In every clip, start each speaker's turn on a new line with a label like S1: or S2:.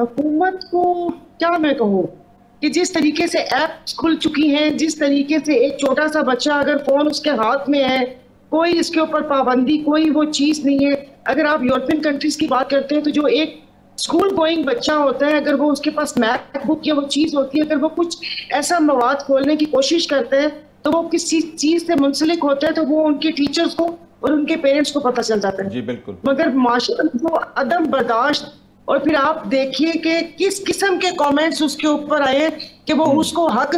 S1: حکومت کو کیا میں کہوں کہ جس طریقے سے ایپس کھل چکی ہیں، جس طریقے سے ایک چھوٹا سا بچہ اگر فون اس کے ہاتھ میں ہے، کوئی اس کے اوپر پابندی، کوئی وہ چیز نہیں ہے. اگر آپ یورپین کنٹریز کی بات کرتے ہیں تو جو ایک اسکول گوئنگ بچہ ہوتا ہے، اگر وہ اس کے پاس میک بک یا وہ چیز ہوتی ہے، اگر وہ کچھ ایسا مواد کھولنے کی کوشش کرتے ہیں تو وہ کسی چیز سے منسلک ہوتا ہے تو وہ ان کے ٹیچرز کو اور ان کے پیرنٹس کو پتہ چل جاتا ہے.
S2: جی بالکل.
S1: مگر معاشرے کو عدم برداشت، اور پھر آپ دیکھیے کہ کس قسم کے کامنٹس اس کے اوپر آئے کہ وہ اس کو حق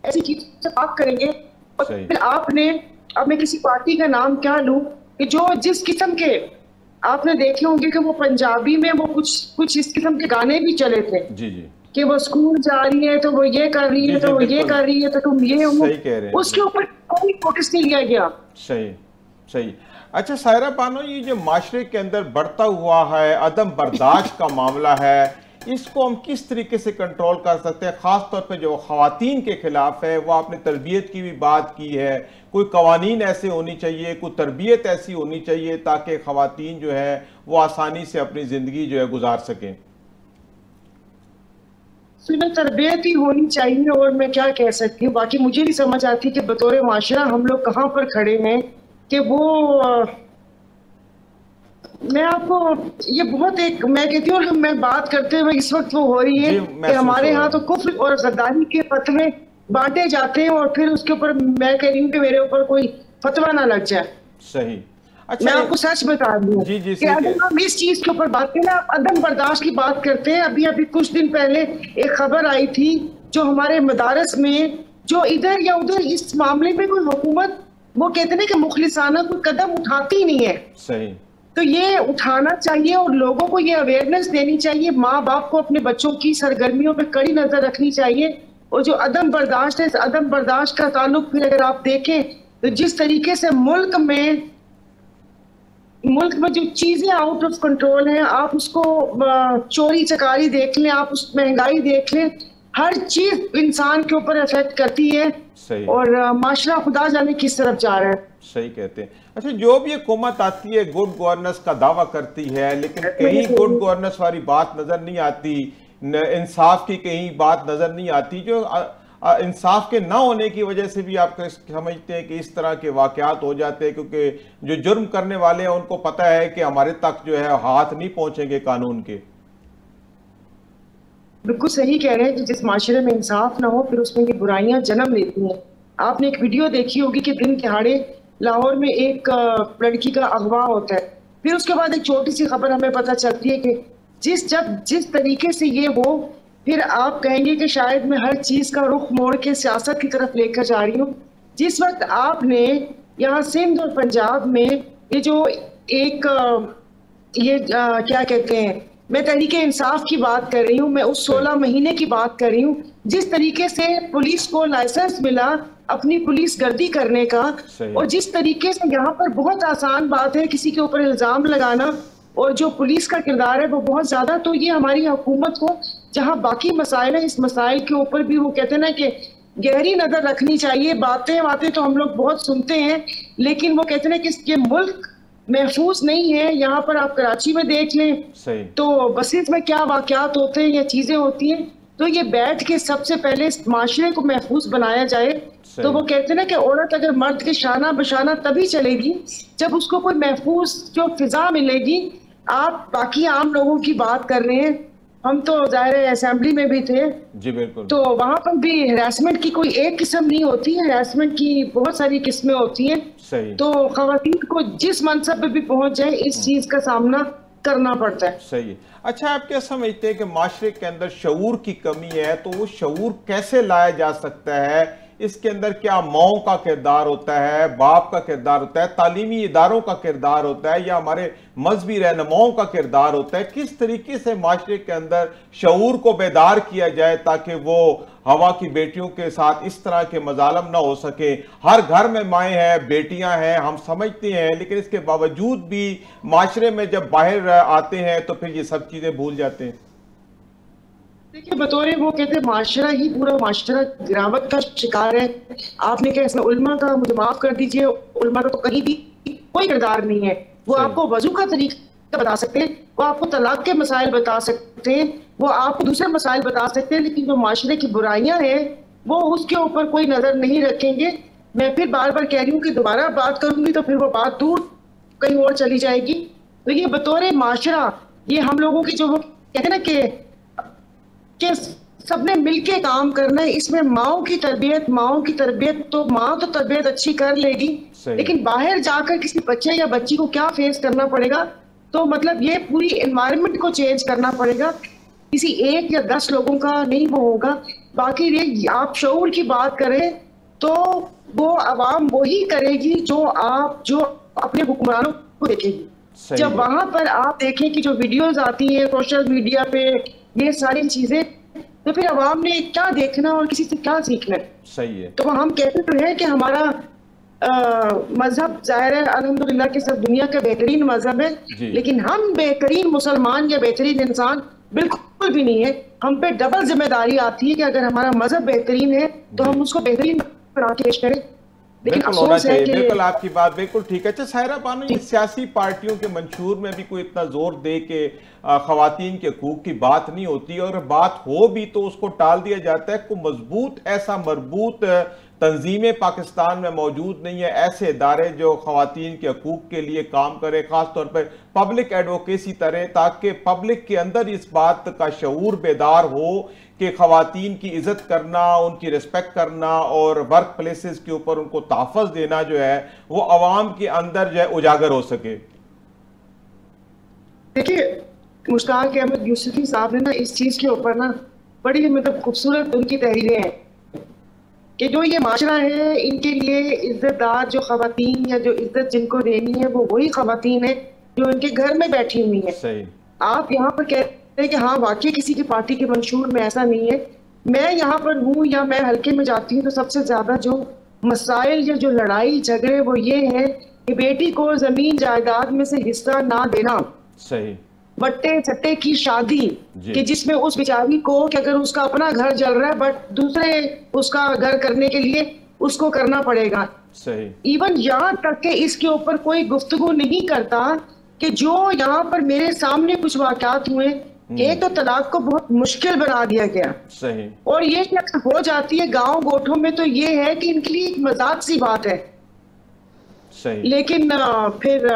S1: ایسی چیز سے بات کریں گے. اور پھر آپ نے، اب میں کسی پارٹی کا نام کیا لوں، کہ جو جس قسم کے آپ نے دیکھے ہوں گے کہ وہ پنجابی میں وہ کچھ اس قسم کے گانے بھی چلے تھے.
S2: جی جی. کہ
S1: وہ اسکول جا رہی ہے تو وہ یہ کر رہی ہے، تو وہ یہ کر رہی ہے، تو تم یہ ہو. اس کے اوپر کوئی نوٹس نہیں لیا گیا.
S2: صحیح صحیح. اچھا سائرہ بانو، یہ جو معاشرے کے اندر بڑھتا ہوا ہے عدم برداشت کا معاملہ ہے، اس کو ہم کس طریقے سے کنٹرول کر سکتے ہیں؟ خاص طور پہ جو خواتین کے خلاف ہے، وہ آپ نے تربیت کی بھی بات کی ہے، کوئی قوانین ایسے ہونی چاہیے، کوئی تربیت ایسی ہونی چاہیے تاکہ خواتین جو ہے وہ آسانی سے اپنی زندگی جو ہے گزار سکیں.
S1: تربیت ہی ہونی چاہیے، اور میں کیا کہہ سکتی ہوں. باقی مجھے نہیں سمجھ آتی کہ بطور معاشرہ ہم لوگ کہاں پر کھڑے ہیں کہ وہ، میں آپ کو یہ بہت ایک، میں کہتی ہوں میں بات کرتے ہوئے اس وقت وہ ہو رہی ہے کہ ہمارے ہاں تو کفر اور غداری کے فتوے بانٹے جاتے ہیں، اور پھر اس کے اوپر میں کہہ رہی ہوں کہ میرے اوپر کوئی فتویٰ نہ لگ جائے.
S2: صحیح.
S1: میں آپ کو سچ بتا دوں کہ اگر ہم اس چیز کے اوپر بات کریں، آپ عدم برداشت کی بات کرتے ہیں. ابھی کچھ دن پہلے ایک خبر آئی تھی جو ہمارے مدارس میں جو ادھر یا ادھر اس معاملے میں کوئی حکومت، وہ کہتے ہیں کہ مخلصانہ کوئی قدم اٹھاتی نہیں ہے.
S2: صحیح.
S1: تو یہ اٹھانا چاہیے اور لوگوں کو یہ اویئرنیس دینی چاہیے. ماں باپ کو اپنے بچوں کی سرگرمیوں پہ کڑی نظر رکھنی چاہیے. اور جو عدم برداشت ہے، اس عدم برداشت کا تعلق پھر اگر آپ دیکھیں تو جس طریقے سے ملک میں جو چیزیں آؤٹ آف کنٹرول ہیں، آپ اس کو چوری چکاری دیکھ لیں، آپ اس مہنگائی دیکھ لیں، ہر چیز انسان کے اوپر افیکٹ کرتی ہے. اور معاشرہ خدا جانے کس طرف جا رہا ہے.
S2: صحیح کہتے ہیں. اچھا جو بھی حکومت آتی ہے گڈ گورننس کا دعویٰ کرتی ہے، لیکن کہیں گڈ گورننس والی بات نظر نہیں آتی، انصاف کی کہیں بات نظر نہیں آتی. جو انصاف کے نہ ہونے کی وجہ سے بھی آپ سمجھتے ہیں کہ اس طرح کے واقعات ہو جاتے ہیں، کیونکہ جو جرم کرنے والے ہیں ان کو پتہ ہے کہ ہمارے تک جو ہے ہاتھ نہیں پہنچیں گے قانون کے.
S1: بالکل صحیح کہہ رہے ہیں کہ جس معاشرے میں انصاف نہ ہو پھر اس میں یہ برائیاں جنم لیتی ہیں. آپ نے ایک ویڈیو دیکھی ہوگی کہ دن دہاڑے لاہور میں ایک لڑکی کا اغوا ہوتا ہے، پھر اس کے بعد ایک چھوٹی سی خبر ہمیں پتہ چلتی ہے کہ جس طریقے سے یہ ہو، پھر آپ کہیں گے کہ شاید میں ہر چیز کا رخ موڑ کے سیاست کی طرف لے کر جا رہی ہوں. جس وقت آپ نے یہاں سندھ اور پنجاب میں یہ جو ایک یہ کیا کہتے ہیں، میں تحریک انصاف کی بات کر رہی ہوں، میں اس 16 مہینے کی بات کر رہی ہوں، جس طریقے سے پولیس کو لائسنس ملا اپنی پولیس گردی کرنے کا، اور جس طریقے سے یہاں پر بہت آسان بات ہے کسی کے اوپر الزام لگانا، اور جو پولیس کا کردار ہے وہ بہت زیادہ. تو یہ ہماری حکومت کو جہاں باقی مسائل ہیں، اس مسائل کے اوپر بھی وہ کہتے ہیں نا کہ گہری نظر رکھنی چاہیے. باتیں تو ہم لوگ بہت سنتے ہیں، لیکن وہ کہتے ہیں کہ یہ ملک محفوظ نہیں ہے. یہاں پر آپ کراچی میں دیکھ لیں تو بسیز میں کیا واقعات ہوتے ہیں یا چیزیں ہوتی ہیں. تو یہ بیٹھ کے سب سے پہلے اس معاشرے کو محفوظ بنایا جائے. تو وہ کہتے ہیں نا کہ عورت اگر مرد کے شانہ بشانہ تبھی چلے گی جب اس کو کوئی محفوظ جو فضا ملے گی. آپ باقی عام لوگوں کی بات کر رہے ہیں، ہم تو ظاہر اسمبلی میں بھی تھے.
S2: جی بالکل.
S1: تو وہاں پر بھی ہراسمنٹ کی کوئی ایک قسم نہیں ہوتی ہے، ہراسمنٹ کی بہت ساری قسمیں ہوتی ہیں.
S2: صحیح.
S1: تو خواتین کو جس منصب پہ بھی پہنچ جائے اس چیز کا سامنا کرنا پڑتا ہے.
S2: صحیح. اچھا آپ کیا سمجھتے ہیں کہ معاشرے کے اندر شعور کی کمی ہے، تو وہ شعور کیسے لایا جا سکتا ہے؟ اس کے اندر کیا ماؤں کا کردار ہوتا ہے، باپ کا کردار ہوتا ہے، تعلیمی اداروں کا کردار ہوتا ہے، یا ہمارے مذہبی رہنماؤں کا کردار ہوتا ہے؟ کس طریقے سے معاشرے کے اندر شعور کو بیدار کیا جائے تاکہ وہ ہوا کی بیٹیوں کے ساتھ اس طرح کے مظالم نہ ہو سکے؟ ہر گھر میں مائیں ہیں، بیٹیاں ہیں، ہم سمجھتے ہیں، لیکن اس کے باوجود بھی معاشرے میں جب باہر آتے ہیں تو پھر یہ سب چیزیں بھول جاتے ہیں.
S1: دیکھیں بطور وہ کہتے ہیں معاشرہ ہی پورا معاشرہ گراوٹ کا شکار ہے. آپ نے کہا اس میں علماء کا، مجھے معاف کر دیجئے، علماء کا تو کہیں بھی کوئی کردار نہیں ہے. وہ آپ کو وضو کا طریقہ بتا سکتے ہیں, وہ آپ کو طلاق کے مسائل بتا سکتے ہیں, وہ آپ کو دوسرے مسائل بتا سکتے ہیں, لیکن جو معاشرے کی برائیاں ہیں وہ اس کے اوپر کوئی نظر نہیں رکھیں گے. میں پھر بار بار کہہ رہی ہوں کہ دوبارہ بات کروں گی تو پھر وہ بات دور کہیں اور چلی جائے گی. تو یہ بطور معاشرہ یہ ہم لوگوں کی جو کہتے ہیں نا کہ سب نے مل کے کام کرنا ہے, اس میں ماؤں کی تربیت تو ماں تو تربیت اچھی کر لے گی, لیکن باہر جا کر کسی بچے یا بچی کو کیا فیس کرنا پڑے گا, تو مطلب یہ پوری انوائرمنٹ کو چینج کرنا پڑے گا. کسی ایک یا 10 لوگوں کا نہیں وہ ہوگا. باقی یہ آپ شعور کی بات کریں تو وہ عوام وہی کرے گی جو اپنے حکمرانوں کو دیکھے گی. جب وہاں پر آپ دیکھیں کہ جو ویڈیوز آتی ہیں سوشل میڈیا پہ یہ ساری چیزیں, تو پھر عوام نے کیا دیکھنا اور کسی سے کیا سیکھنا ہے.
S2: صحیح ہے.
S1: تو ہم کہتے تو ہیں کہ ہمارا مذہب ظاہر ہے الحمدللہ کہ سب دنیا کا بہترین مذہب ہے, لیکن ہم بہترین مسلمان یا بہترین انسان بالکل بھی نہیں ہے. ہم پہ ڈبل ذمہ داری آتی ہے کہ اگر ہمارا مذہب بہترین ہے تو ہم اس کو بہترین بنا کے پیش کریں.
S2: بالکل ہونا چاہیے, بالکل آپ کی بات بالکل ٹھیک ہے. اچھا ساحرہ بانو, یہ سیاسی پارٹیوں کے منشور میں بھی کوئی اتنا زور دے کہ خواتین کے حقوق کی بات نہیں ہوتی, اور بات ہو بھی تو اس کو ٹال دیا جاتا ہے. کوئی مضبوط ایسا مربوط تنظیمیں پاکستان میں موجود نہیں ہے, ایسے ادارے جو خواتین کے حقوق کے لیے کام کرے, خاص طور پر پبلک ایڈوکیسی طرح, تاکہ پبلک کے اندر اس بات کا شعور بیدار ہو کہ خواتین کی عزت کرنا, ان کی ریسپیکٹ کرنا اور ورک پلیسز کے اوپر ان کو تحفظ دینا جو ہے وہ عوام کے اندر جو ہے اجاگر ہو سکے.
S1: دیکھیے مشتاق احمد یوسفی صاحب نے نا اس چیز کے اوپر نا بڑی مطلب خوبصورت ان کی تحریریں ہیں کہ جو یہ معاشرہ ہے ان کے لیے عزت دار جو خواتین یا جو عزت جن کو دینی ہے وہ وہی خواتین ہیں جو ان کے گھر میں بیٹھی ہوئی ہیں.
S2: صحیح.
S1: آپ یہاں پر کہتے ہیں کہ ہاں واقعی کسی کی پارٹی کے منشور میں ایسا نہیں ہے. میں یہاں پر ہوں یا میں حلقے میں جاتی ہوں تو سب سے زیادہ جو مسائل یا جو لڑائی جھگڑے وہ یہ ہے کہ بیٹی کو زمین جائیداد میں سے حصہ نہ دینا.
S2: صحیح.
S1: بٹے چھٹے کی شادی کہ جس میں اس بیچاری کو کہ اگر اس کا اپنا گھر جل رہا ہے بٹ دوسرے اس کا گھر کرنے کے لیے اس کو کرنا پڑے گا.
S2: صحیح.
S1: ایون یہاں تک کہ اس کے اوپر کوئی گفتگو نہیں کرتا کہ جو یہاں پر میرے سامنے کچھ واقعات ہوئے, ایک تو طلاق کو بہت مشکل بنا دیا گیا.
S2: صحیح.
S1: اور یہ ہو جاتی ہے گاؤں گوٹھوں میں تو یہ ہے کہ ان کے لیے ایک مذاق سی بات ہے.
S2: صحیح.
S1: لیکن پھر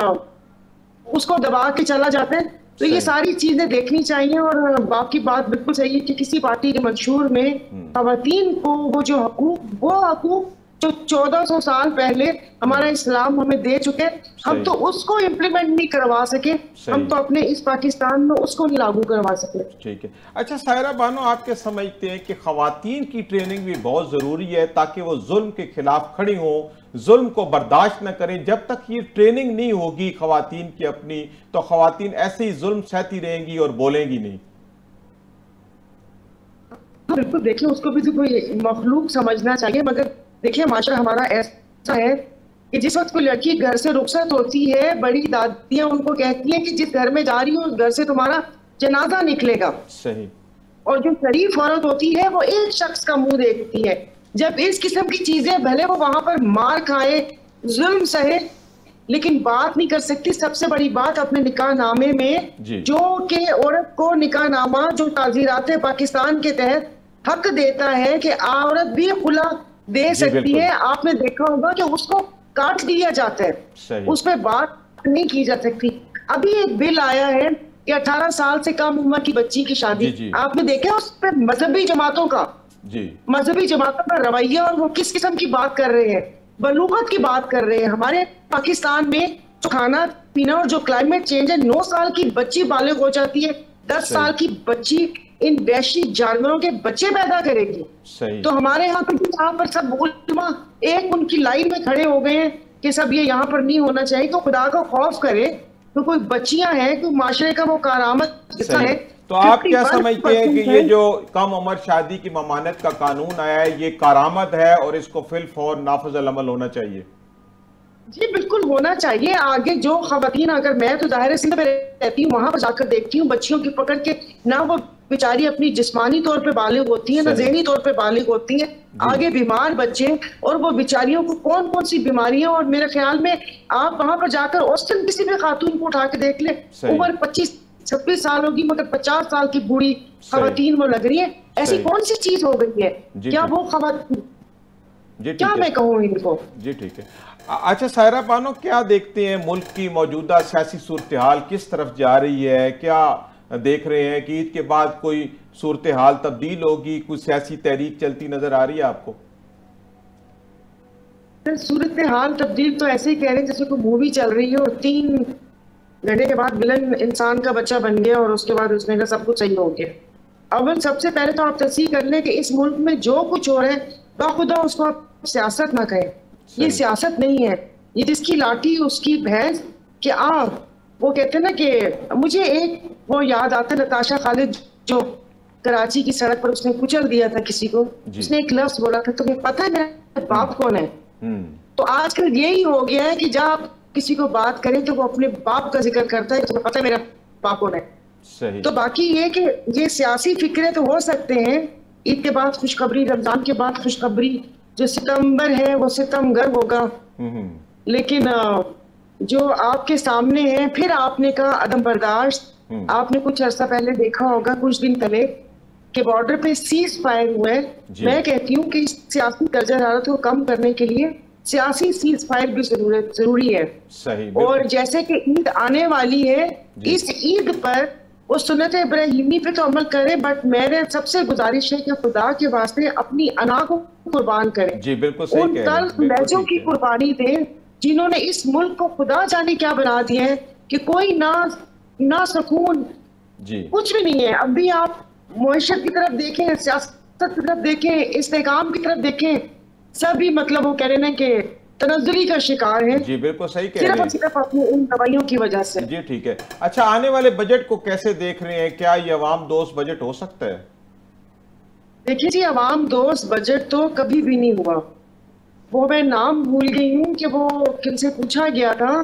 S1: اس کو دبا کے چلا جاتے ہیں. تو یہ ساری چیزیں دیکھنی چاہیے. اور باقی بات بالکل صحیح ہے کہ کسی پارٹی کے منشور میں خواتین کو وہ جو حقوق جو 1400 سال پہلے ہمارا اسلام ہمیں دے چکے, ہم تو اس کو امپلیمنٹ نہیں کروا سکے, ہم تو اپنے اس پاکستان میں اس کو نہیں لاگو کروا سکے.
S2: ٹھیک ہے. اچھا ساحرہ بانو, آپ کے سمجھتے ہیں کہ خواتین کی ٹریننگ بھی بہت ضروری ہے تاکہ وہ ظلم کے خلاف کھڑی ہوں, ظلم کو برداشت نہ کریں. جب تک یہ ٹریننگ نہیں ہوگی خواتین کی اپنی, تو خواتین ایسے ہی ظلم سہتی رہیں گی اور بولیں گی نہیں.
S1: بالکل. دیکھیں اس کو بھی کوئی مخلوق سمجھنا چاہیے, مگر دیکھیں معاشرہ ہمارا ایسا ہے کہ جس وقت کوئی لڑکی گھر سے رخصت ہوتی ہے, بڑی دادیاں ان کو کہتی ہیں کہ جس گھر میں جا رہی ہو اس گھر سے تمہارا جنازہ نکلے گا.
S2: صحیح.
S1: اور جو شریف عورت ہوتی ہے وہ ایک شخص کا منہ دیکھتی ہے. جب اس قسم کی چیزیں بھلے وہ وہاں پر مار کھائے, ظلم سہے, لیکن بات نہیں کر سکتی. سب سے بڑی بات اپنے نکاح نامے میں جو کہ عورت کو نکاح نامہ جو تعزیرات پاکستان کے تحت حق دیتا ہے کہ عورت بھی خلا دے سکتی ہے, آپ نے دیکھا ہوگا کہ اس کو کاٹ دیا جاتا ہے, اس پہ بات نہیں کی جا سکتی. ابھی ایک بل آیا ہے کہ 18 سال سے کم عمر کی بچی کی شادی, آپ نے دیکھا اس پہ مذہبی جماعتوں کا رویہ اور وہ کس قسم کی بات کر رہے ہیں, بلوغت کی بات کر رہے ہیں. ہمارے پاکستان میں جو کھانا پینا اور جو کلائمیٹ چینج ہے, 9 سال کی بچی بالغ ہو جاتی ہے, 10 سال کی بچی ان وحشی جانوروں کے بچے پیدا کرے گی. تو ہمارے یہاں پر سب علماء ایک ان کی لائن میں کھڑے ہو گئے ہیں کہ سب یہ یہاں پر نہیں ہونا چاہیے. تو خدا کا خوف کرے, تو کوئی بچیاں ہیں, کوئی معاشرے کا وہ کارآمد حصہ ہے.
S2: تو آپ کیا سمجھتے ہیں کہ یہ جو کم عمر شادی کی ممانعت کا قانون آیا ہے یہ کارآمد ہے اور اس کو فی الفور نافذ العمل ہونا چاہیے؟
S1: جی بالکل ہونا چاہیے. آگے جو خواتین, اگر میں تو ظاہر سندھ میں رہتی ہوں, وہاں پر جا کر دیکھتی ہوں بچیوں کی پکڑ کے, نہ وہ بیچاری اپنی جسمانی طور پہ بالغ ہوتی ہیں نہ ذہنی طور پہ بالغ ہوتی ہیں, آگے بیمار بچے, اور وہ بیچاریوں کو کون کون سی بیماریاں. اور میرے خیال میں آپ وہاں پر جا کر آسٹن کسی بھی خاتون کو اٹھا کے دیکھ لیں, عمر 25-26 سال ہوگی مگر 50 سال کی بوڑھی خواتین وہ لگ رہی ہیں. ایسی کون سی چیز ہو گئی ہے کیا وہ خواتین, کیا میں کہوں ان کو.
S2: جی ٹھیک ہے. اچھا سائرہ بانو, کیا دیکھتے ہیں ملک کی موجودہ سیاسی صورتحال کس طرف جا رہی ہے؟ کیا دیکھ رہے ہیں کہ عید کے بعد کوئی صورتحال تبدیل ہوگی, کوئی سیاسی تحریک چلتی نظر آ رہی ہے آپ کو؟
S1: صورتحال تبدیل تو ایسے ہی کہہ رہے ہیں جیسے کوئی مووی چل رہی ہے اور 3 گھنٹے کے بعد ولن انسان کا بچہ بن گیا اور اس کے بعد اس نے کہا سب کچھ صحیح ہو گیا. اول سب سے پہلے تو آپ تصحیح کر لیں کہ اس ملک میں جو کچھ ہو رہا ہے باخدا اس کو آپ سیاست نہ کہیں. یہ سیاست نہیں ہے, یہ جس کی لاٹھی اس کی بھینس. کہ آپ وہ کہتے ہیں نا کہ مجھے ایک وہ یاد آتا ہے نتاشا خالد جو کراچی کی سڑک پر اس نے کچل دیا تھا کسی کو, اس نے ایک لفظ بولا تھا تمہیں پتہ ہے میرا باپ کون ہے. تو آج کل یہی ہو گیا ہے کہ جب آپ کسی کو بات کریں تو وہ اپنے باپ کا ذکر کرتا ہے, تمہیں پتہ ہے میرا باپ کون ہے. تو باقی یہ کہ یہ سیاسی فکرے تو ہو سکتے ہیں, عید کے بعد خوشخبری, رمضان کے بعد خوشخبری, جو ستمبر ہے وہ ستم گرم ہوگا. لیکن جو آپ کے سامنے ہے, پھر آپ نے کہا عدم برداشت. آپ نے کچھ عرصہ پہلے دیکھا ہوگا کچھ دن پہلے کہ بارڈر پہ سیز فائر ہوئے. میں کہتی ہوں کہ سیاسی درجہ حرارت کو کم کرنے کے لیے سیاسی سیز فائر بھی ضروری ہے. اور جیسے کہ عید آنے والی ہے, اس عید پر وہ سنت ابراہیمی پہ تو عمل کرے, بٹ میرے سب سے گزارش ہے کہ خدا کے واسطے اپنی انا کو قربان کریں.
S2: جی بالکل صحیح کہہ رہے ہیں,
S1: ان تلخ لہجوں کی قربانی دیں جنہوں نے اس ملک کو خدا جانے کیا بنا دیا ہے کہ کوئی نہ سکون کچھ بھی نہیں ہے. اب بھی آپ معیشت کی طرف دیکھیں, سیاست کی طرف دیکھیں, استحکام کی طرف دیکھیں, سبھی مطلب وہ کہہ رہے ہیں کہ تنزلی کا شکار ہے.
S2: جی بالکل صحیح کہہ رہے ہیں,
S1: صرف اپنی ان دوائیوں کی وجہ سے.
S2: جی ٹھیک ہے. اچھا آنے والے بجٹ کو کیسے دیکھ رہے ہیں, کیا یہ عوام دوست بجٹ ہو سکتا ہے؟
S1: دیکھیے جی, عوام دوست بجٹ تو کبھی بھی نہیں ہوا. وہ میں نام بھول گئی ہوں کہ وہ کن سے پوچھا گیا تھا,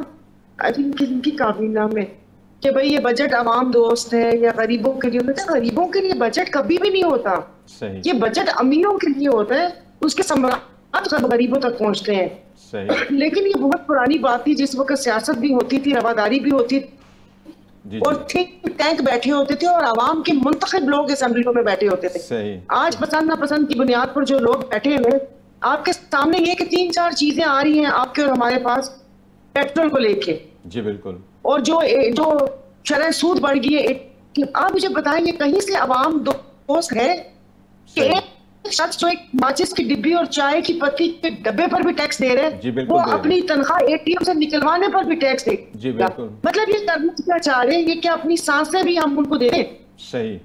S1: کن کی کابینہ میں, کہ بھئی یہ بجٹ عوام دوست ہے یا غریبوں کے لیے. غریبوں کے لیے بجٹ کبھی بھی نہیں ہوتا. یہ بجٹ امیروں کے لیے ہوتا ہے, اس کے ثمرات غریبوں تک پہنچتے ہیں. لیکن یہ بہت پرانی بات تھی جس وقت سیاست بھی ہوتی تھی, رواداری بھی ہوتی تھی, اور تھنک ٹینک بیٹھے ہوتے تھے, اور عوام کے منتخب لوگ اسمبلیوں میں بیٹھے ہوتے تھے. آج پسند ناپسند کی بنیاد پر جو لوگ بیٹھے ہیں, آپ کے سامنے یہ کہ 3-4 چیزیں آ رہی ہیں آپ کے اور ہمارے پاس پیٹرول کو لے کے.
S2: جی بالکل.
S1: اور جو شرح سود بڑھ گئی ہے, آپ مجھے بتائیں یہ کہیں سے عوام دوست ہے کہ ایک شخص جو ایک ماچس کی ڈبی اور چائے کی پتی کے ڈبے پر بھی ٹیکس دے رہے ہیں, وہ اپنی تنخواہ ATM سے نکلوانے پر بھی ٹیکس دے. مطلب یہ کرنا کیا چاہ رہے ہیں, یہ کیا اپنی سانسیں بھی ہم ان کو دے رہے ہیں.
S2: صحیح.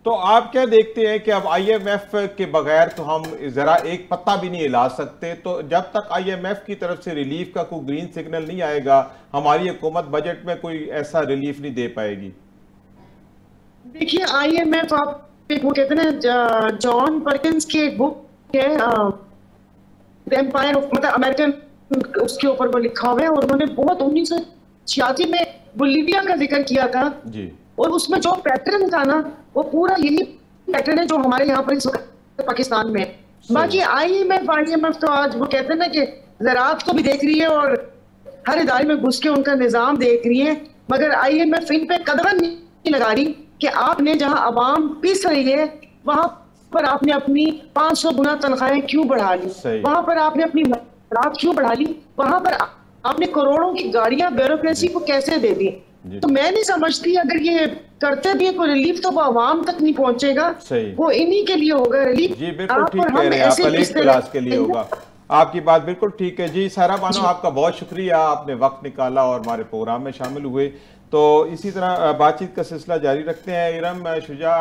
S2: تو آپ کیا دیکھتے ہیں کہ اب IMF کے بغیر تو ہم ذرا ایک پتہ بھی نہیں ہلا سکتے, تو جب تک IMF کی طرف سے ریلیف کا کوئی گرین سگنل نہیں آئے گا, ہماری حکومت بجٹ میں کوئی ایسا ریلیف نہیں دے پائے گی.
S1: دیکھیے IMF, آپ وہ کہتے ہیں جان پرکنز کی ایک بک ہے ایمپائر آف, مطلب امریکن, اس کے اوپر وہ لکھا ہوا ہے, اور انہوں نے بہت 1986 میں بولیویا کا ذکر کیا تھا. اور اس میں جو پیٹرن تھا نا, وہ پورا یہی پیٹرن ہے جو ہمارے یہاں پر اس وقت پاکستان میں ہے. باقی IMF تو آج وہ کہتے ہیں نا کہ زراعت کو بھی دیکھ رہی ہے اور ہر ادارے میں گھس کے ان کا نظام دیکھ رہی ہے, مگر IMF ان پہ قدم نہیں لگا رہی کہ آپ نے جہاں عوام پیس رہی ہے وہاں پر آپ نے اپنی 500 گنا تنخواہیں کیوں بڑھا لی, وہاں پر آپ نے اپنی رات کیوں بڑھا لی, وہاں پر آپ نے کروڑوں کی گاڑیاں بیوروکریسی کو کیسے دے دی. تو میں نہیں سمجھتی اگر یہ کرتے بھی کوئی ریلیف تو وہ عوام تک نہیں پہنچے گا, وہ انہی کے لیے ہوگا ریلیف.
S2: جی بالکل ٹھیک کہہ رہے ہیں آپ, پلیٹ کلاس کے لیے ہوگا. آپ کی بات بالکل ٹھیک ہے. جی سائرہ بانو, آپ کا بہت شکریہ, آپ نے وقت نکالا اور ہمارے پروگرام میں شامل ہوئے. تو اسی طرح بات چیت کا سلسلہ جاری رکھتے ہیں. ارم شجاع,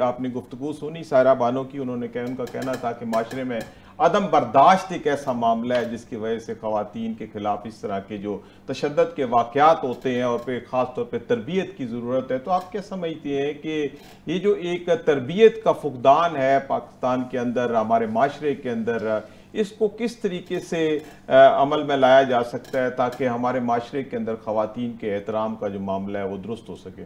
S2: آپ نے گفتگو سنی سائرہ بانو کی, انہوں نے ان کا کہنا تھا کہ معاشرے میں عدم برداشت ایک ایسا معاملہ ہے جس کی وجہ سے خواتین کے خلاف اس طرح کے جو تشدد کے واقعات ہوتے ہیں, اور پہ خاص طور پہ تربیت کی ضرورت ہے. تو آپ کیا سمجھتے ہیں کہ یہ جو ایک تربیت کا فقدان ہے پاکستان کے اندر, ہمارے معاشرے کے اندر, اس کو کس طریقے سے عمل میں لایا جا سکتا ہے تاکہ ہمارے معاشرے کے اندر خواتین کے احترام کا جو معاملہ ہے وہ درست ہو سکے؟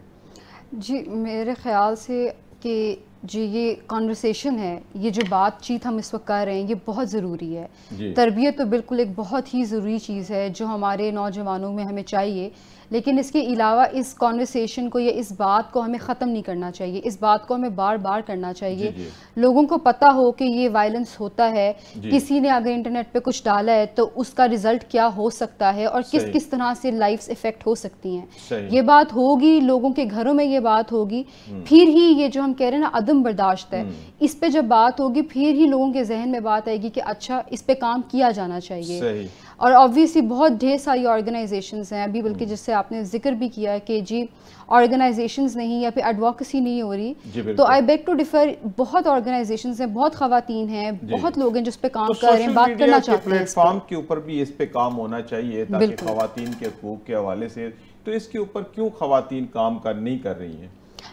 S3: جی میرے خیال سے کہ جو یہ کانورسیشن ہے, یہ جو بات چیت ہم اس وقت کر رہے ہیں, یہ بہت ضروری ہے. تربیت تو بالکل ایک بہت ہی ضروری چیز ہے جو ہمارے نوجوانوں میں ہمیں چاہیے, لیکن اس کے علاوہ اس کانورسیشن کو یا اس بات کو ہمیں ختم نہیں کرنا چاہیے. اس بات کو ہمیں بار بار کرنا چاہیے. لوگوں کو پتہ ہو کہ یہ وائلنس ہوتا ہے, کسی نے اگر انٹرنیٹ پہ کچھ ڈالا ہے تو اس کا رزلٹ کیا ہو سکتا ہے اور کس کس طرح سے لائفز افیکٹ ہو سکتی ہیں. یہ بات ہوگی, لوگوں کے گھروں میں یہ بات ہوگی, پھر ہی یہ جو ہم کہہ رہے ہیں نا عدم برداشت ہے, اس پہ جب بات ہوگی پھر ہی لوگوں کے ذہن میں بات آئے گی کہ اچھا اس پہ کام کیا جانا چاہیے. اور آبویسلی بہت ڈھیر ساری آرگنائزیشنز ہیں ابھی, بلکہ جس سے آپ نے ذکر بھی کیا کہ جی آرگنائزیشنز نہیں یا پھر ایڈوکیسی نہیں ہو رہی, تو آئی بیگ ٹو ڈیفر. بہت آرگنائزیشنز ہیں, بہت خواتین ہیں, بہت لوگ ہیں جس پہ کام کر رہے ہیں, بات کرنا چاہتے ہیں.
S2: پلیٹ فارم کے اوپر بھی اس پہ کام ہونا چاہیے تاکہ خواتین کے حقوق کے حوالے سے, تو اس کے اوپر کیوں خواتین کام نہیں کر رہی ہیں؟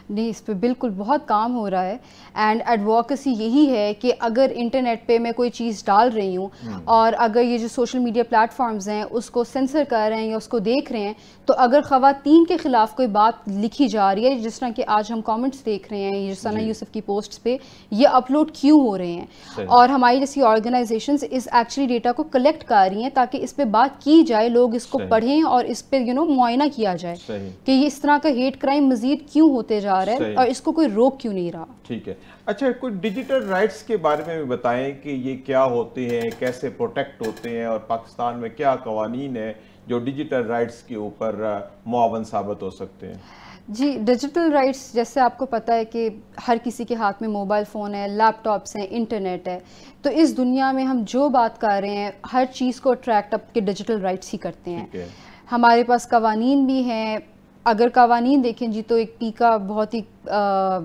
S3: نہیں, اس پہ بالکل بہت کام ہو رہا ہے. اینڈ ایڈوکیسی یہی ہے کہ اگر انٹرنیٹ پہ میں کوئی چیز ڈال رہی ہوں اور اگر یہ جو سوشل میڈیا پلیٹ فارمز ہیں اس کو سینسر کر رہے ہیں یا اس کو دیکھ رہے ہیں, تو اگر خواتین کے خلاف کوئی بات لکھی جا رہی ہے, جس طرح کہ آج ہم کامنٹس دیکھ رہے ہیں یہ ثنا یوسف کی پوسٹس پہ, یہ اپلوڈ کیوں ہو رہے ہیں, اور ہماری جیسی آرگنائزیشنز اس ایکچولی ڈیٹا کو کلیکٹ کر رہی ہیں تاکہ اس پہ بات کی جائے, لوگ اس کو پڑھیں اور اس پہ معائنہ کیا جائے کہ یہ اس طرح کا ہیٹ کرائم مزید کیوں ہوتے جا رہا ہے اور اس کو کوئی روک کیوں نہیں رہا.
S2: ٹھیک ہے. اچھا, کوئی ڈیجیٹل رائٹس کے بارے میں بھی بتائیں کہ یہ کیا ہوتے ہیں, کیسے پروٹیکٹ ہوتے ہیں, اور پاکستان میں کیا قوانین ہیں جو ڈیجیٹل رائٹس کے اوپر معاون ثابت ہو سکتے ہیں؟
S3: جی, ڈیجیٹل رائٹس جیسے آپ کو پتہ ہے کہ ہر کسی کے ہاتھ میں موبائل فون ہے, لیپ ٹاپس ہیں, انٹرنیٹ ہے, تو اس دنیا میں ہم جو بات کر رہے ہیں ہر چیز کو اٹریکٹ اپ کے ڈیجیٹل رائٹس ہی کرتے ہیں. ہمارے پاس قوانین بھی ہیں. اگر قوانین دیکھیں جی تو ایک پیکا بہت ہی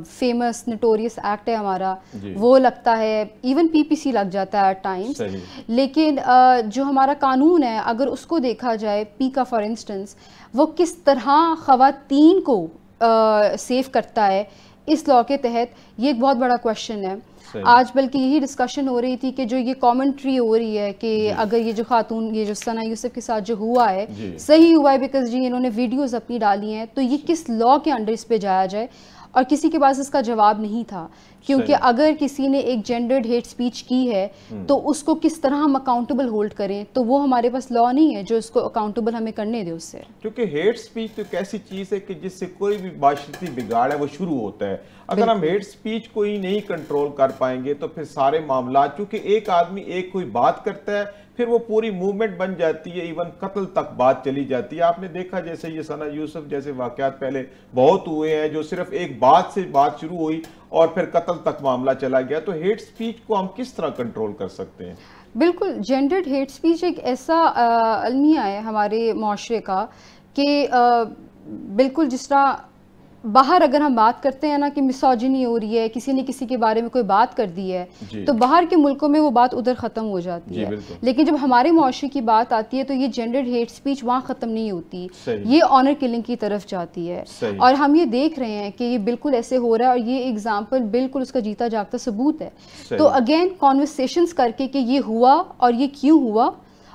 S3: فیمس نٹوریس ایکٹ ہے ہمارا, وہ لگتا ہے, ایون پی پی سی لگ جاتا ہے ایٹ ٹائمز. لیکن جو ہمارا قانون ہے اگر اس کو دیکھا جائے, پیکا فار انسٹنس, وہ کس طرح خواتین کو سیف کرتا ہے اس لاء کے تحت, یہ ایک بہت بڑا کویشچن ہے. آج بلکہ یہی ڈسکشن ہو رہی تھی کہ جو یہ کامنٹری ہو رہی ہے کہ اگر یہ جو خاتون, یہ جو ثنا یوسف کے ساتھ جو ہوا ہے صحیح ہوا ہے بیکاز جی انہوں نے ویڈیوز اپنی ڈالی ہیں, تو یہ کس لاء کے انڈر اس پہ جایا جائے, اور کسی کے پاس اس کا جواب نہیں تھا. کیونکہ اگر کسی نے ایک جینڈرڈ ہیٹ سپیچ کی ہے تو اس کو کس طرح ہم اکاؤنٹیبل ہولڈ کریں, تو وہ ہمارے پاس لاء نہیں ہے جو اس کو اکاؤنٹیبل ہمیں کرنے دے اس سے.
S2: کیونکہ ہیٹ سپیچ تو ایک ایسی چیز ہے کہ جس سے کوئی بھی معاشرتی بگاڑ ہے وہ شروع ہوتا ہے. اگر ہم ہیٹ سپیچ کو ہی نہیں کنٹرول کر پائیں گے تو پھر سارے معاملات, چونکہ ایک آدمی ایک کوئی بات کرتا ہے پھر وہ پوری موومنٹ بن جاتی ہے, ایون قتل تک بات چلی جاتی ہے. آپ نے دیکھا جیسے یہ ثنا یوسف جیسے واقعات پہلے بہت ہوئے ہیں جو صرف ایک بات سے بات شروع ہوئی اور پھر قتل تک معاملہ چلا گیا. تو ہیٹ سپیچ کو ہم کس طرح کنٹرول کر سکتے ہیں؟
S3: بالکل, جینڈرڈ ہیٹ سپیچ ایک ایسا المیہ ہے ہمارے معاشرے کا کہ بالکل جس طرح باہر اگر ہم بات کرتے ہیں نا کہ مسوجنی ہو رہی ہے, کسی نے کسی کے بارے میں کوئی بات کر دی ہے, تو باہر کے ملکوں میں وہ بات ادھر ختم ہو جاتی ہے. لیکن جب ہمارے معاشرے کی بات آتی ہے تو یہ جینڈرڈ ہیٹ سپیچ وہاں ختم نہیں ہوتی, یہ آنر کلنگ کی طرف جاتی ہے. اور ہم یہ دیکھ رہے ہیں کہ یہ بالکل ایسے ہو رہا ہے, اور یہ ایگزامپل بالکل اس کا جیتا جاگتا ثبوت ہے. تو اگین کانورسیشنز کر کے کہ یہ ہوا اور یہ کیوں ہوا,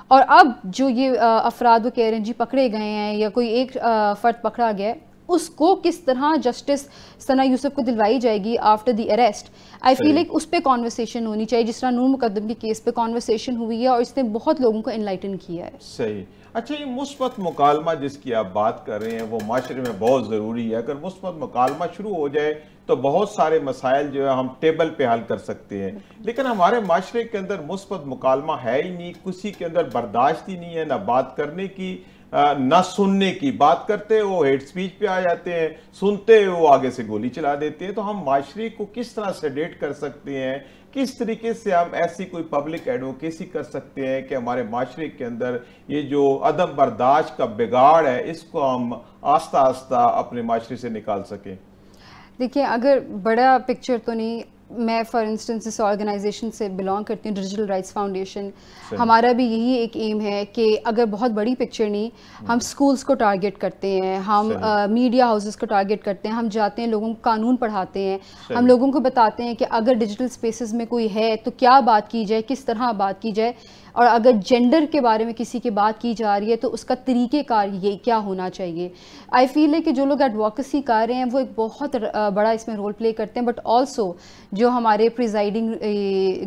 S3: اور اب جو یہ افراد وہ کہہ رہے ہیں جی پکڑے گئے ہیں یا کوئی ایک فرد پکڑا گیا, اس کو کس طرح جسٹس ثنا یوسف کو دلوائی جائے گی after the arrest. I feel like اس پہ کانورسیشن ہونی چاہیے, جس طرح نور مقدم کے کیس پہ کانورسیشن ہوئی ہے اور اس نے بہت لوگوں کو انلائٹن کیا ہے.
S2: صحیح. اچھا, یہ مثبت مکالمہ جس کی آپ بات کر رہے ہیں وہ معاشرے میں بہت ضروری ہے. اگر مثبت مکالمہ شروع ہو جائے تو بہت سارے مسائل جو ہے ہم ٹیبل پہ حل کر سکتے ہیں. لیکن ہمارے معاشرے کے اندر مثبت مکالمہ ہے ہی نہیں, کسی کے اندر برداشت ہی نہیں ہے, نہ بات کرنے کی نہ سننے کی. بات کرتے وہ ہیٹ سپیچ پہ آ جاتے ہیں, سنتے وہ آگے سے گولی چلا دیتے ہیں. تو ہم معاشرے کو کس طرح سیڈیٹ کر سکتے ہیں, کس طریقے سے ہم ایسی کوئی پبلک ایڈوکیسی کر سکتے ہیں کہ ہمارے معاشرے کے اندر یہ جو عدم برداشت کا بگاڑ ہے اس کو ہم آہستہ آہستہ اپنے معاشرے سے نکال سکیں؟
S3: دیکھیں, اگر بڑا پکچر تو نہیں, میں فار انسٹنس اس آرگنائزیشن سے بلانگ کرتی ہوں, ڈیجیٹل رائٹس فاؤنڈیشن. ہمارا بھی یہی ایک ایم ہے کہ اگر بہت بڑی پکچر نہیں, ہم سکولز کو ٹارگٹ کرتے ہیں, ہم میڈیا ہاؤسز کو ٹارگٹ کرتے ہیں, ہم جاتے ہیں لوگوں کو قانون پڑھاتے ہیں, ہم لوگوں کو بتاتے ہیں کہ اگر ڈیجیٹل سپیسز میں کوئی ہے تو کیا بات کی جائے, کس طرح بات کی جائے. اور اگر جینڈر کے بارے میں کسی کی بات کی جا رہی ہے تو اس کا طریقہ کار یہ کیا ہونا چاہیے. آئی فیل ہے کہ جو لوگ ایڈووکیسی کر رہے ہیں وہ ایک بہت بڑا اس میں رول پلے کرتے ہیں, بٹ آلسو جو ہمارے پریزائڈنگ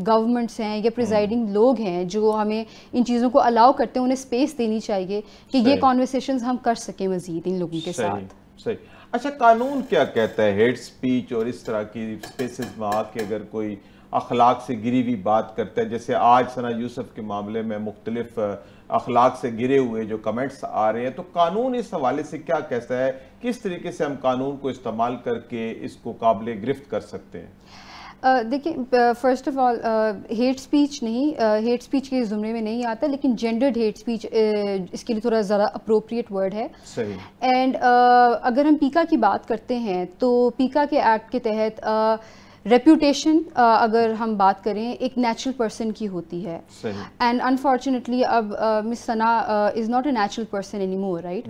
S3: گورنمنٹس ہیں یا پریزائڈنگ لوگ ہیں جو ہمیں ان چیزوں کو الاؤ کرتے ہیں, انہیں اسپیس دینی چاہیے کہ یہ کانورسیشنز ہم کر سکیں مزید ان لوگوں کے ساتھ.
S2: صحیح. اچھا, قانون کیا کہتا ہے ہیٹ سپیچ اور اس طرح کی اسپیسز میں آ کے اگر کوئی اخلاق سے گری ہوئی بات کرتا ہے, جیسے آج ثنا یوسف کے معاملے میں مختلف اخلاق سے گرے ہوئے جو کمنٹس آ رہے ہیں, تو قانون اس حوالے سے کیا کہتا ہے, کس طریقے سے ہم قانون کو استعمال کر کے اس کو قابل گرفت کر سکتے ہیں؟
S3: دیکھیں, first of all hate speech نہیں, ہیٹ سپیچ کے زمرے میں نہیں آتا, لیکن جینڈرڈ ہیٹ سپیچ اس کے لیے تھوڑا زیادہ اپروپریٹ ورڈ ہے.
S2: صحیح.
S3: اینڈ اگر ہم پیکا کی بات کرتے ہیں تو پیکا کے ایکٹ کے تحت ریپوٹیشن اگر ہم بات کریں ایک نیچرل پرسن کی ہوتی ہے, اینڈ انفارچونیٹلی اب Miss Sana is not a natural person any more, right.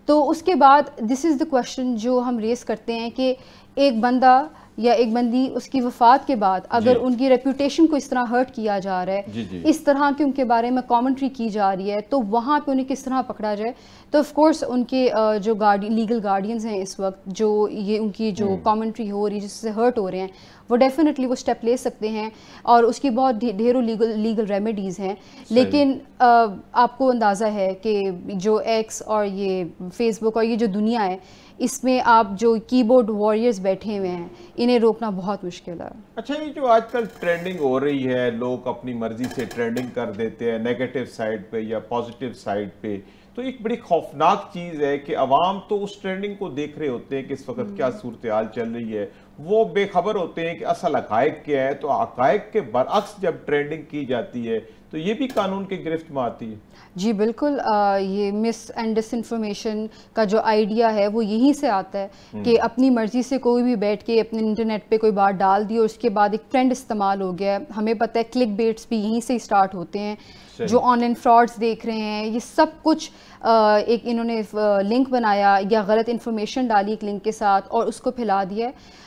S3: تو اس کے بعد دس از دا کوشچن جو ہم ریز کرتے ہیں کہ ایک بندہ یا ایک بندی اس کی وفات کے بعد اگر ان کی ریپوٹیشن کو اس طرح ہرٹ کیا جا رہا ہے, اس طرح کے ان کے بارے میں کامنٹری کی جا رہی ہے, تو وہاں پہ انہیں کس طرح پکڑا جائے. تو آف کورس ان کے جو لیگل گارڈینز ہیں اس وقت, جو یہ ان کی جو کامنٹری ہو رہی ہے جس سے ہرٹ ہو رہے ہیں, وہ ڈیفینیٹلی وہ اسٹیپ لے سکتے ہیں اور اس کی بہت ڈھیروں لیگل ریمیڈیز ہیں. لیکن آپ کو اندازہ ہے کہ جو ایکس اور یہ فیس بک اور یہ جو دنیا ہے, اس میں آپ جو کی بورڈ واریئرز بیٹھے ہوئے ہیں, انہیں روکنا بہت مشکل ہے.
S2: اچھا, یہ جو آج کل ٹرینڈنگ ہو رہی ہے, لوگ اپنی مرضی سے ٹرینڈنگ کر دیتے ہیں نیگیٹو سائڈ پہ یا پازیٹیو سائڈ پہ, تو ایک بڑی خوفناک چیز ہے کہ عوام تو اس ٹرینڈنگ کو دیکھ رہے ہوتے ہیں کہ اس وقت کیا صورتحال چل رہی ہے, وہ بے خبر ہوتے ہیں کہ اصل حقائق کیا ہے. تو حقائق کے برعکس جب ٹرینڈنگ کی جاتی ہے تو یہ بھی قانون کے گرفت میں آتی ہے.
S3: جی بالکل, یہ مس اینڈ ڈس انفارمیشن کا جو آئیڈیا ہے وہ یہیں سے آتا ہے کہ اپنی مرضی سے کوئی بھی بیٹھ کے اپنے انٹرنیٹ پہ کوئی بات ڈال دی اور اس کے بعد ایک ٹرینڈ استعمال ہو گیا. ہمیں پتہ ہے کلک بیٹس بھی یہیں سے اسٹارٹ ہوتے ہیں, جو آن لائن فراڈز دیکھ رہے ہیں, یہ سب کچھ ایک انہوں نے لنک بنایا یا غلط انفارمیشن ڈالی ایک لنک کے ساتھ اور اس کو پھیلا دیا ہے.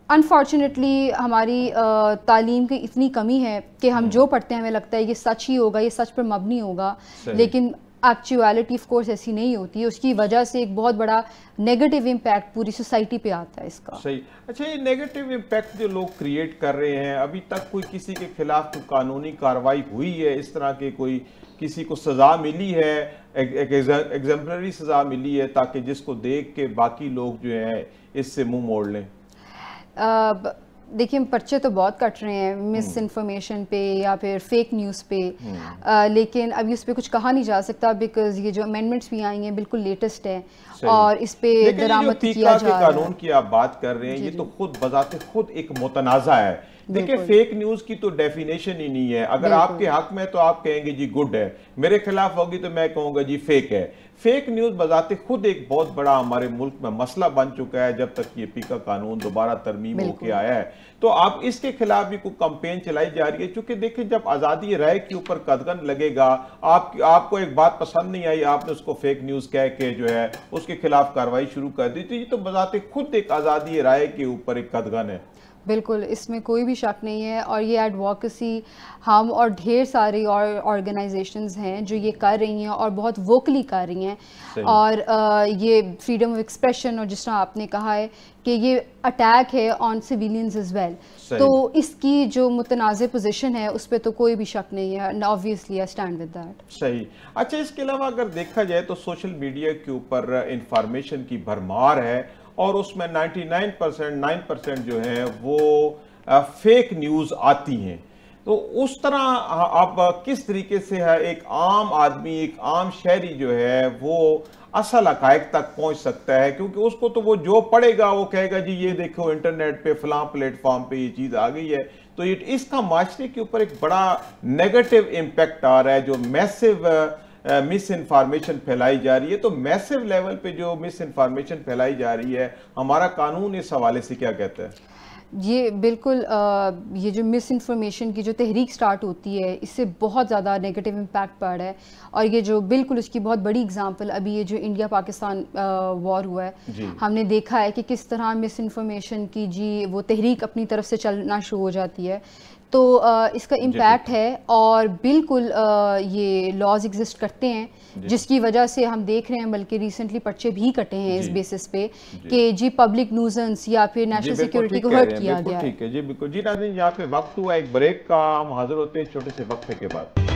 S3: انفارچونیٹلی ہماری تعلیم کی اتنی کمی ہے کہ ہم جو پڑھتے ہیں ہمیں لگتا ہے یہ سچ ہی ہوگا, یہ سچ پر مبنی ہوگا, لیکن ایکچویلٹی آف کورس ایسی نہیں ہوتی ہے. اس کی وجہ سے ایک بہت بڑا نیگیٹو امپیکٹ پوری سوسائٹی پہ آتا ہے اس کا.
S2: صحیح. اچھا, یہ نیگیٹو امپیکٹ جو لوگ کریٹ کر رہے ہیں, ابھی تک کوئی کسی کے خلاف کوئی قانونی کارروائی ہوئی ہے اس طرح کے, کوئی کسی کو سزا ملی ہے, ایک ایگزمپلری سزا ملی ہے تاکہ جس کو دیکھ کے باقی لوگ جو ہیں اس سے منہ موڑ لیں؟
S3: دیکھیں, پرچے تو بہت کٹ رہے ہیں مس انفارمیشن پہ یا پھر فیک نیوز پہ, لیکن ابھی اس پہ کچھ کہا نہیں جا سکتا بیکاز یہ جو امینڈمنٹس بھی آئی ہیں بالکل لیٹسٹ ہیں اور اس پہ درآمد کیا جا رہا ہے.
S2: قانون کی آپ بات کر رہے ہیں, یہ تو خود بذات خود ایک متنازع ہے. دیکھیں, فیک نیوز کی تو ڈیفینیشن ہی نہیں ہے. اگر آپ کے حق میں تو آپ کہیں گے جی گڈ ہے, میرے خلاف ہوگی تو میں کہوں گا جی فیک ہے. فیک نیوز بذات خود ایک بہت بڑا ہمارے ملک میں مسئلہ بن چکا ہے جب تک یہ پیکا قانون دوبارہ ترمیم ہو کے آیا ہے. تو اب اس کے خلاف بھی کوئی کمپین چلائی جا رہی ہے, چونکہ دیکھیں جب آزادی رائے کے اوپر قدغن لگے گا, آپ کو ایک بات پسند نہیں آئی, آپ نے اس کو فیک نیوز کہہ کے جو ہے اس کے خلاف کارروائی شروع کر دی, تو یہ تو بذات خود ایک آزادی رائے کے اوپر ایک قدغن ہے.
S3: بالکل, اس میں کوئی بھی شک نہیں ہے. اور یہ ایڈووکیسی ہم اور ڈھیر ساری اور آرگنائزیشنز ہیں جو یہ کر رہی ہیں اور بہت ووکلی کر رہی ہیں. اور یہ فریڈم آف ایکسپریشن, اور جس طرح آپ نے کہا ہے کہ یہ اٹیک ہے آن سیویلینز ایز ویل, تو اس کی جو متنازع پوزیشن ہے اس پہ تو کوئی بھی شک نہیں ہے. obviously I stand with that.
S2: صحیح. اچھا, اس کے علاوہ اگر دیکھا جائے تو سوشل میڈیا کے اوپر انفارمیشن کی بھرمار ہے اور اس میں 99% جو ہیں وہ فیک نیوز آتی ہیں. تو اس طرح اب کس طریقے سے ہے ایک عام آدمی, ایک عام شہری جو ہے وہ اصل حقائق تک پہنچ سکتا ہے, کیونکہ اس کو تو وہ جو پڑھے گا وہ کہے گا جی یہ دیکھو انٹرنیٹ پہ فلاں پلیٹ فارم پہ یہ چیز آ گئی ہے. تو اس کا معاشرے کے اوپر ایک بڑا نیگیٹو امپیکٹ آ رہا ہے, جو میسو مس انفارمیشن پھیلائی جا رہی ہے. تو میسو لیول پہ جو مس انفارمیشن پھیلائی جا رہی ہے, ہمارا قانون اس حوالے سے کیا کہتا ہے؟
S3: یہ بالکل یہ جو مس انفارمیشن کی جو تحریک سٹارٹ ہوتی ہے اس سے بہت زیادہ نیگیٹو امپیکٹ پڑ رہا ہے، اور یہ جو بالکل اس کی بہت بڑی اگزامپل ابھی یہ جو انڈیا پاکستان وار ہوا ہے، ہم نے دیکھا ہے کہ کس طرح مس انفارمیشن کی وہ تحریک اپنی طرف سے چلنا شروع ہو جاتی ہے، تو اس کا امپیکٹ ہے، اور بالکل یہ لاز ایگزسٹ کرتے ہیں جس کی وجہ سے ہم دیکھ رہے ہیں، بلکہ ریسنٹلی پرچے بھی کٹے ہیں اس بیسس پہ کہ جی پبلک نیوزنس یا پھر نیشنل سیکیورٹی کو ہرٹ کیا گیا ہے۔
S2: ٹھیک ہے جی، بالکل جی ناظرین، یہاں پہ وقت ہوا ایک بریک کا، ہم حاضر ہوتے ہیں چھوٹے سے وقفے کے بعد۔